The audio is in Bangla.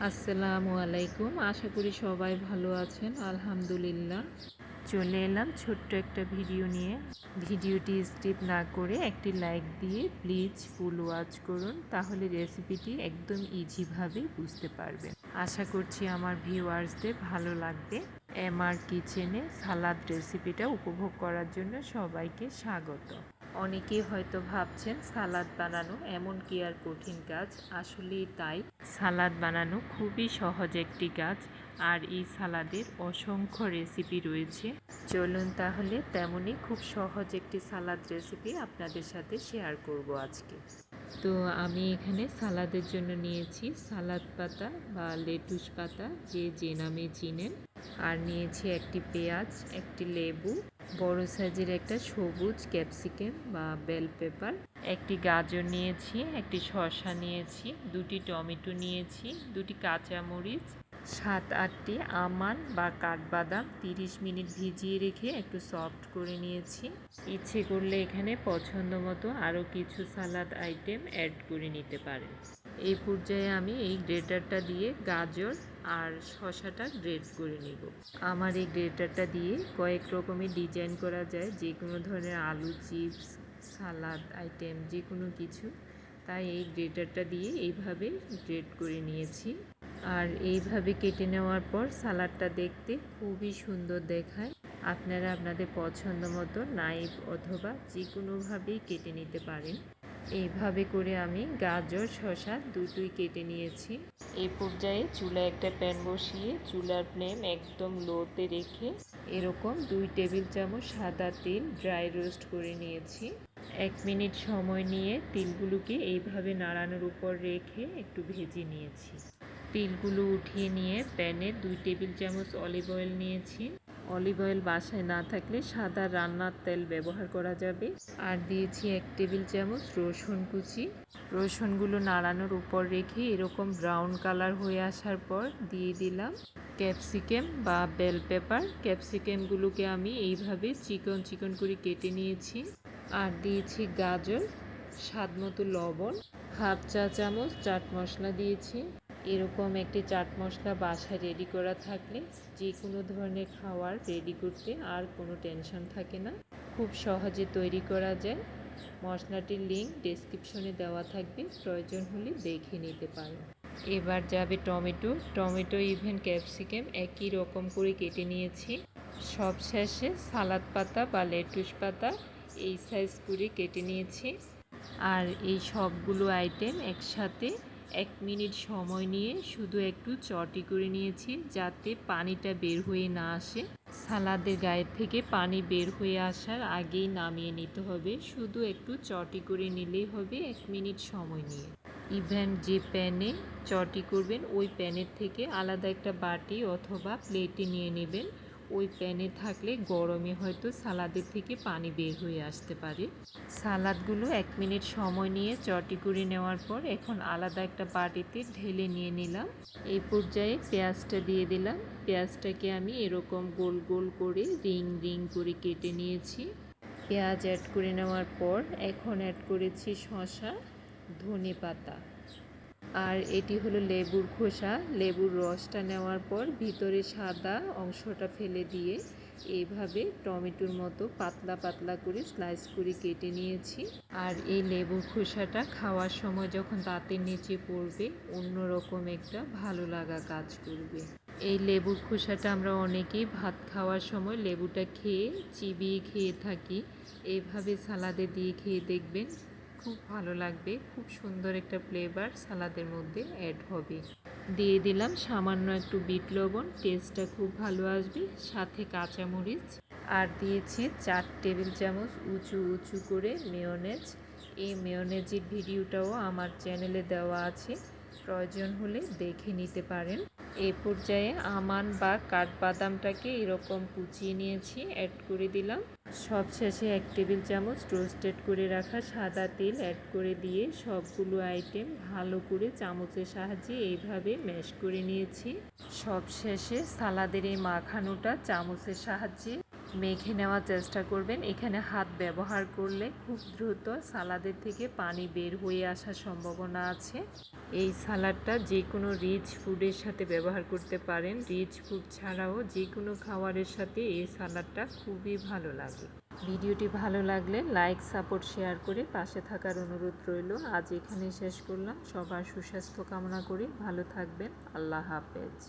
আসসালামু আলাইকুম। আশা করি সবাই ভালো আছেন। আলহামদুলিল্লাহ। চলে এলাম ছোট্ট একটা ভিডিও নিয়ে। ভিডিওটি স্কিপ না করে একটি লাইক দিয়ে প্লিজ ফুল ওয়াচ করুন, তাহলে রেসিপিটি একদম ইজিভাবে বুঝতে পারবেন। আশা করছি আমার ভিউয়ার্সদের ভালো লাগবে। এমআর কিচেনে সালাদ রেসিপিটা উপভোগ করার জন্য সবাইকে স্বাগত। অনেকেই হয়তো ভাবছেন সালাদ বানানো এমন কি আর কঠিন কাজ। আসলেই তাই, সালাদ বানানো খুবই সহজ একটি কাজ, আর এই সালাদের অসংখ্য রেসিপি রয়েছে। চলুন তাহলে তেমনই খুব সহজ একটি সালাদ রেসিপি আপনাদের সাথে শেয়ার করব আজকে। তো আমি এখানে সালাদের জন্য নিয়েছি সালাদ পাতা বা লেটুস পাতা, যে নামে চিনেন, আর নিয়েছি একটি পেঁয়াজ, একটি লেবু, বড় সাইজের একটা সবুজ ক্যাপসিকাম বা বেল পেপার, একটি গাজর নিয়েছি, একটি শসা নিয়েছি, দুটি টমেটো নিয়েছি, দুটি কাঁচামরিচ, 7-8টি আমন্ড বা কাঠবাদাম 30 মিনিট ভিজিয়ে রেখে একটু সফট করে নিয়েছি। ইচ্ছে করলে এখানে পছন্দ মতো আরও কিছু সালাদ আইটেম অ্যাড করে নিতে পারেন। এই পর্যায়ে আমি এই গ্রেটারটা দিয়ে গাজর আর শসাটা গ্রেট করে নেব। আমার এই গ্রেটারটা দিয়ে কয়েক রকমের ডিজাইন করা যায়, যে কোনো ধরনের আলু চিপস, সালাদ আইটেম, যে কোনো কিছু। তাই এই গ্রেটারটা দিয়ে এইভাবে গ্রেট করে নিয়েছি। আর এইভাবে কেটে নেওয়ার পর সালাডটা দেখতে খুবই সুন্দর দেখায়। আপনারা আপনাদের পছন্দ মতো নাইফ অথবা যে কোনোভাবেই কেটে নিতে পারেন। এইভাবে করে আমি গাজর শসা দুটোই কেটে নিয়েছি। এই পর্যায়ে চুলায় একটা প্যান বসিয়ে চুলার ফ্লেম একদম লোতে রেখে এরকম 2 টেবিল চামচ সাদা তেল ড্রাই রোস্ট করে নিয়েছি। 1 মিনিট সময় নিয়ে তিলগুলোকে এইভাবে নাড়ানোর উপর রেখে একটু ভেজে নিয়েছি। তিলগুলো উঠিয়ে নিয়ে প্যানে 2 টেবিল চামচ অলিভ অয়েল নিয়েছি। অলিভ অয়েল বাসায় না থাকলে সাদা রান্নার তেল ব্যবহার করা যাবে। আর দিয়েছি 1 টেবিল চামচ রসুন কুচি। রসুনগুলো নাড়ানোর উপর রেখে এরকম ব্রাউন কালার হয়ে আসার পর দিয়ে দিলাম ক্যাপসিকাম বা বেল পেপার। ক্যাপসিকামগুলোকে আমি এইভাবে চিকন চিকন করে কেটে নিয়েছি। আর দিয়েছি গাজর, স্বাদ মতো লবণ, হাফ চা চামচ চাট মশলা দিয়েছি। এরকম একটি চাট মশলা বাসায় রেডি করা থাকলে যে কোনো ধরনের খাবার রেডি করতে আর কোনো টেনশন থাকে না, খুব সহজে তৈরি করা যায়। মশলাটির লিঙ্ক ডেসক্রিপশনে দেওয়া থাকবে, প্রয়োজন হলে দেখে নিতে পারেন। এবার যাবে টমেটো ইভেন ক্যাপসিকাম একই রকম করে কেটে নিয়েছি। সব শেষে সালাদ পাতা বা লেটুস পাতা এই সাইজ করে কেটে নিয়েছি। আর এই সবগুলো আইটেম একসাথে 1 মিনিট সময় নিয়ে শুধু একটু চটি করে নিয়েছি, যাতে পানিটা বের হয়ে না আসে। সালাদের গায়ে থেকে পানি বের হয়ে আসার আগেই নামিয়ে নিতে হবে। শুধু একটু চটি করে নিলেই হবে 1 মিনিট সময় নিয়ে। ইভেন যে প্যানে চটি করবেন ওই প্যানের থেকে আলাদা একটা বাটি অথবা প্লেটে নিয়ে নেবেন। ওই প্যানে থাকলে গরমে হয়তো সালাদের থেকে পানি বের হয়ে আসতে পারে। সালাদগুলো 1 মিনিট সময় নিয়ে চটি করে নেওয়ার পর এখন আলাদা একটা বাটিতে ঢেলে নিয়ে নিলাম। এই পর্যায়ে পেঁয়াজটা দিয়ে দিলাম। পেঁয়াজটাকে আমি এরকম গোল গোল করে রিং রিং করে কেটে নিয়েছি। পেঁয়াজ অ্যাড করে নেওয়ার পর এখন অ্যাড করেছি শসা, ধনেপাতা, আর এটি হলো লেবুর খোসা। লেবুর রসটা নেওয়ার পর ভিতরে সাদা অংশটা ফেলে দিয়ে এইভাবে টমেটোর মতো পাতলা পাতলা করে স্লাইস করে কেটে নিয়েছি। আর এই লেবুর খোসাটা খাওয়ার সময় যখন দাঁতের নিচে পড়বে অন্যরকম একটা ভালো লাগা কাজ করবে। এই লেবুর খোসাটা আমরা অনেকেই ভাত খাওয়ার সময় লেবুটা খেয়ে চিবিয়ে খেয়ে থাকি। এইভাবে সালাদে দিয়ে খেয়ে দেখবেন, খুব ভালো লাগবে। খুব সুন্দর একটা ফ্লেভার সালাদের মধ্যে অ্যাড হবে। দিয়ে দিলাম সামান্য একটু বিট লবণ, টেস্টটা খুব ভালো আসবে, সাথে কাঁচামরিচ। আর দিয়েছি 4 টেবিল চামচ উঁচু উঁচু করে মেয়োনেজ। এই মেয়োনেজের ভিডিওটাও আমার চ্যানেলে দেওয়া আছে, প্রয়োজন হলে দেখে নিতে পারেন। এই পর্যায়ে আমন্ড বা কাঠবাদামটাকে এরকম কুচিয়ে নিয়েছি, অ্যাড করে দিলাম। সবশেষে 1 টেবিল চামচ রোস্টেড করে রাখা সাদা তেল অ্যাড করে দিয়ে সবগুলো আইটেম ভালো করে চামচের সাহায্যে এইভাবে ম্যাশ করে নিয়েছি। সবশেষে সালাদের এই মাখানোটা চামচের সাহায্যে মেখে নেওয়ার চেষ্টা করবেন। এখানে হাত ব্যবহার করলে খুব দ্রুত সালাদের থেকে পানি বের হয়ে আসার সম্ভাবনা আছে। এই সালাডটা যে কোনো রিচ ফুডের সাথে ব্যবহার করতে পারেন। রিচ ফুড ছাড়াও যে কোনো খাবারের সাথে এই সালাডটা খুবই ভালো লাগে। ভিডিওটি ভালো লাগলে লাইক, সাপোর্ট, শেয়ার করে পাশে থাকার অনুরোধ রইল। আজ এখানেই শেষ করলাম। সবার সুস্বাস্থ্য কামনা করি। ভালো থাকবেন। আল্লাহ হাফেজ।